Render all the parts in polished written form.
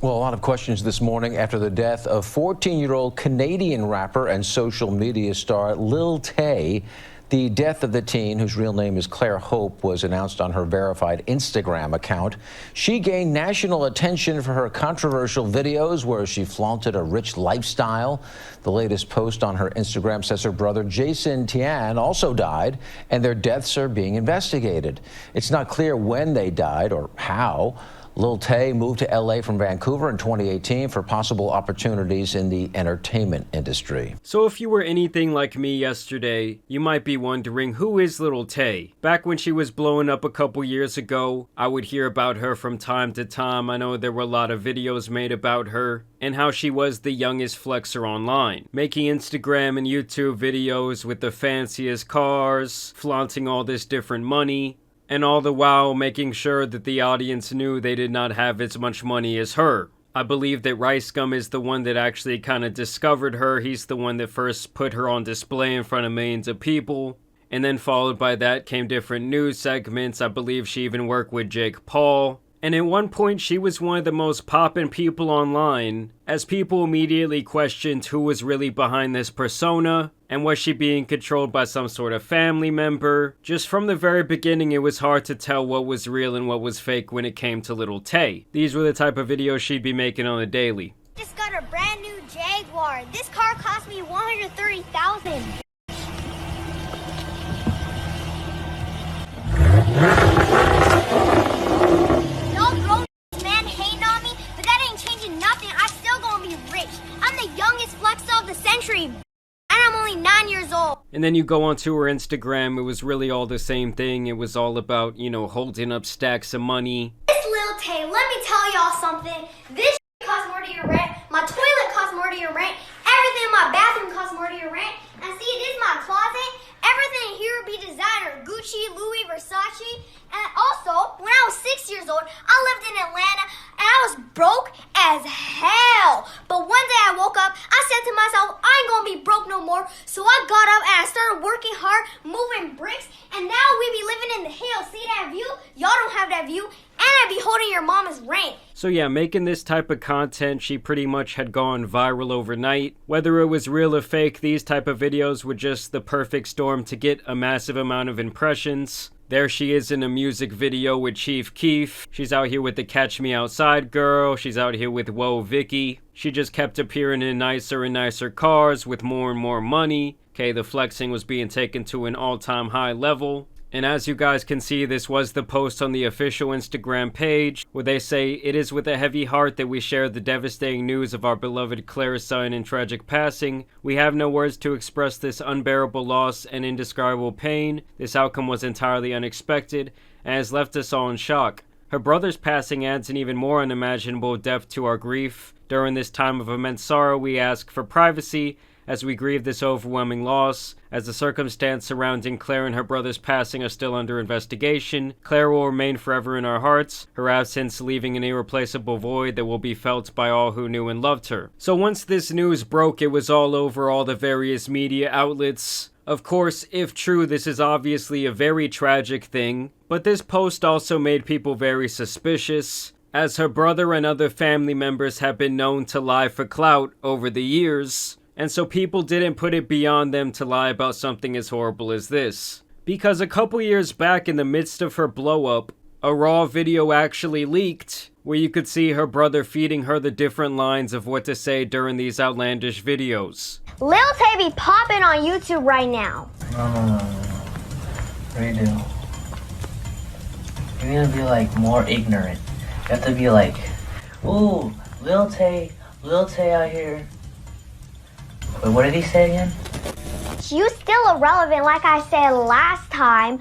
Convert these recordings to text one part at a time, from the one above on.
Well, a lot of questions this morning after the death of 14-year-old Canadian rapper and social media star Lil Tay. The death of the teen, whose real name is Claire Hope, was announced on her verified Instagram account. She gained national attention for her controversial videos where she flaunted a rich lifestyle. The latest post on her Instagram says her brother Jason Tian also died, and their deaths are being investigated. It's not clear when they died or how. Lil Tay moved to LA from Vancouver in 2018 for possible opportunities in the entertainment industry. So if you were anything like me yesterday, you might be wondering, who is Lil Tay? Back when she was blowing up a couple years ago, I would hear about her from time to time. I know there were a lot of videos made about her and how she was the youngest flexer online, making Instagram and YouTube videos with the fanciest cars, flaunting all this different money, and all the while making sure that the audience knew they did not have as much money as her. I believe that Rice Gum is the one that actually kind of discovered her. He's the one that first put her on display in front of millions of people. And then followed by that came different news segments. I believe she even worked with Jake Paul. And at one point, she was one of the most poppin' people online, as people immediately questioned who was really behind this persona, and was she being controlled by some sort of family member. Just from the very beginning, it was hard to tell what was real and what was fake when it came to Lil Tay. These were the type of videos she'd be making on a daily. Just got a brand new Jaguar. This car cost me $130,000. And then you go onto her Instagram, it was really all the same thing. It was all about, you know, holding up stacks of money. This Lil Tay, let me tell y'all something. This costs more to your rent. My toilet costs more to your rent. Everything in my bathroom costs more to your rent. And see, this is my closet. Everything here would be designer. Gucci, Louis, Versace. And also, when I was 6 years old, I lived in Atlanta and I was broke as hell. But one day I woke up, I said to myself, I ain't gonna be broke no more. So I got up and I started working hard, moving bricks, and now we be living in the hills. See that view? Y'all don't have that view. And I be holding your mama's rent. So yeah, making this type of content, she pretty much had gone viral overnight. Whether it was real or fake, these type of videos were just the perfect storm to get a massive amount of impressions. There she is in a music video with Chief Keef. She's out here with the Catch Me Outside girl. She's out here with Whoa Vicky. She just kept appearing in nicer and nicer cars with more and more money. Okay, the flexing was being taken to an all-time high level. And as you guys can see, this was the post on the official Instagram page where they say, "It is with a heavy heart that we share the devastating news of our beloved Claire's sudden and tragic passing. We have no words to express this unbearable loss and indescribable pain. This outcome was entirely unexpected and has left us all in shock. Her brother's passing adds an even more unimaginable depth to our grief. During this time of immense sorrow, we ask for privacy as we grieve this overwhelming loss. As the circumstance surrounding Claire and her brother's passing are still under investigation, Claire will remain forever in our hearts, her absence leaving an irreplaceable void that will be felt by all who knew and loved her." So once this news broke, it was all over all the various media outlets. Of course, if true, this is obviously a very tragic thing, but this post also made people very suspicious, as her brother and other family members have been known to lie for clout over the years. And so people didn't put it beyond them to lie about something as horrible as this. Because a couple years back, in the midst of her blow-up, a raw video actually leaked where you could see her brother feeding her the different lines of what to say during these outlandish videos. Lil Tay be popping on YouTube right now. No. Redo. You need to be like more ignorant. You have to be like, ooh, Lil Tay out here. Wait, what did he say again? You still irrelevant, like I said last time.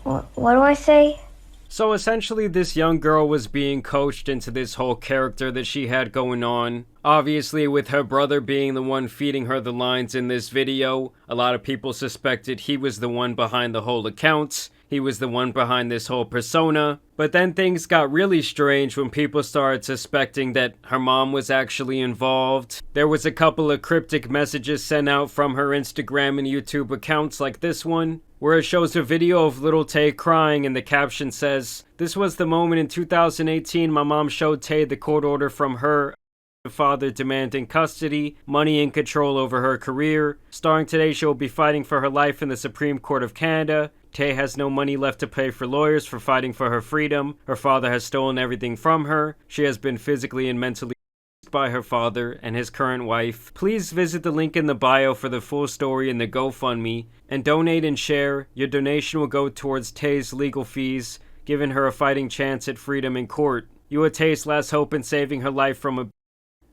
What do I say? So essentially, this young girl was being coached into this whole character that she had going on. Obviously, with her brother being the one feeding her the lines in this video, a lot of people suspected he was the one behind the whole account. He was the one behind this whole persona. But then things got really strange when people started suspecting that her mom was actually involved. There was a couple of cryptic messages sent out from her Instagram and YouTube accounts like this one. where it shows a video of Lil Tay crying and the caption says, "This was the moment in 2018 my mom showed Tay the court order from her father demanding custody, money, and control over her career. Starring today, she will be fighting for her life in the Supreme Court of Canada. Tay has no money left to pay for lawyers for fighting for her freedom. Her father has stolen everything from her. She has been physically and mentally abused by her father and his current wife. Please visit the link in the bio for the full story and the GoFundMe, and donate and share. Your donation will go towards Tay's legal fees, giving her a fighting chance at freedom in court. You are Tay's last hope in saving her life from a..."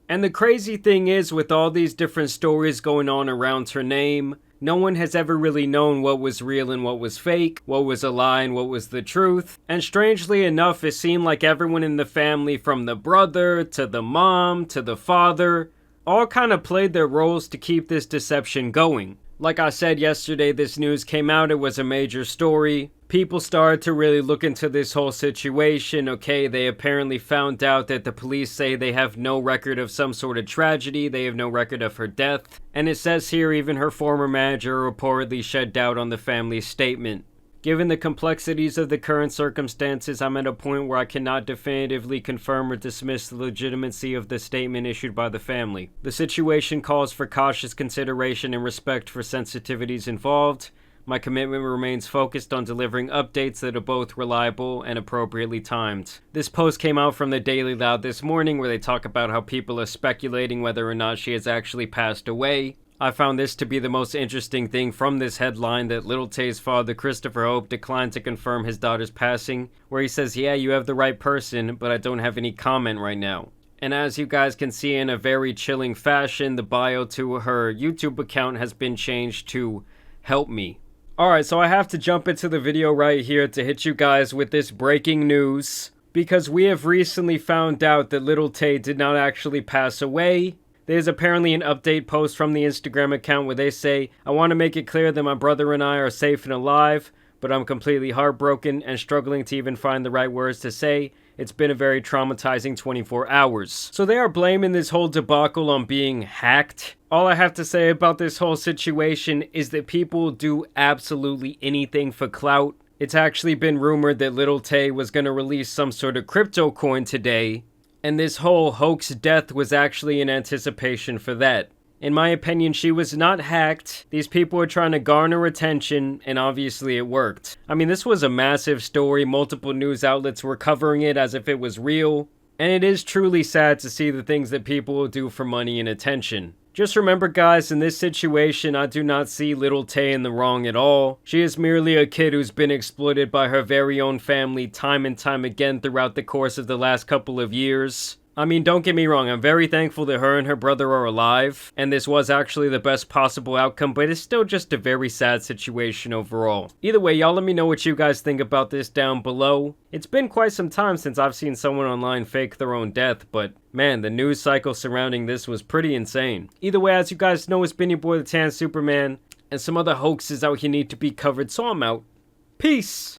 And the crazy thing is, with all these different stories going on around her name, no one has ever really known what was real and what was fake, what was a lie and what was the truth. And strangely enough, it seemed like everyone in the family, from the brother to the mom to the father, all kind of played their roles to keep this deception going. Like I said yesterday, this news came out, it was a major story. People started to really look into this whole situation. Okay, they apparently found out that the police say they have no record of some sort of tragedy, they have no record of her death. And it says here even her former manager reportedly shed doubt on the family's statement. Given the complexities of the current circumstances, I'm at a point where I cannot definitively confirm or dismiss the legitimacy of the statement issued by the family. The situation calls for cautious consideration and respect for sensitivities involved. My commitment remains focused on delivering updates that are both reliable and appropriately timed. This post came out from the Daily Loud this morning, where they talk about how people are speculating whether or not she has actually passed away. I found this to be the most interesting thing from this headline, that Lil Tay's father, Christopher Hope, declined to confirm his daughter's passing, where he says, "Yeah, you have the right person, but I don't have any comment right now." And as you guys can see, in a very chilling fashion, the bio to her YouTube account has been changed to "Help Me." Alright, so I have to jump into the video right here to hit you guys with this breaking news, because we have recently found out that Lil Tay did not actually pass away. There's apparently an update post from the Instagram account where they say, "I want to make it clear that my brother and I are safe and alive, but I'm completely heartbroken and struggling to even find the right words to say. It's been a very traumatizing 24 hours. So they are blaming this whole debacle on being hacked. All I have to say about this whole situation is that people do absolutely anything for clout. It's actually been rumored that Lil Tay was going to release some sort of crypto coin today, and this whole hoax death was actually in anticipation for that. In my opinion, she was not hacked. These people were trying to garner attention, and obviously it worked. I mean, this was a massive story. Multiple news outlets were covering it as if it was real. And it is truly sad to see the things that people will do for money and attention. Just remember, guys, in this situation, I do not see Lil Tay in the wrong at all. She is merely a kid who's been exploited by her very own family time and time again throughout the course of the last couple of years. I mean, don't get me wrong, I'm very thankful that her and her brother are alive, and this was actually the best possible outcome, but it's still just a very sad situation overall. Either way, y'all let me know what you guys think about this down below. It's been quite some time since I've seen someone online fake their own death, but man, the news cycle surrounding this was pretty insane. Either way, as you guys know, it's been your boy the Tan Superman, and some other hoaxes out here need to be covered, so I'm out. Peace!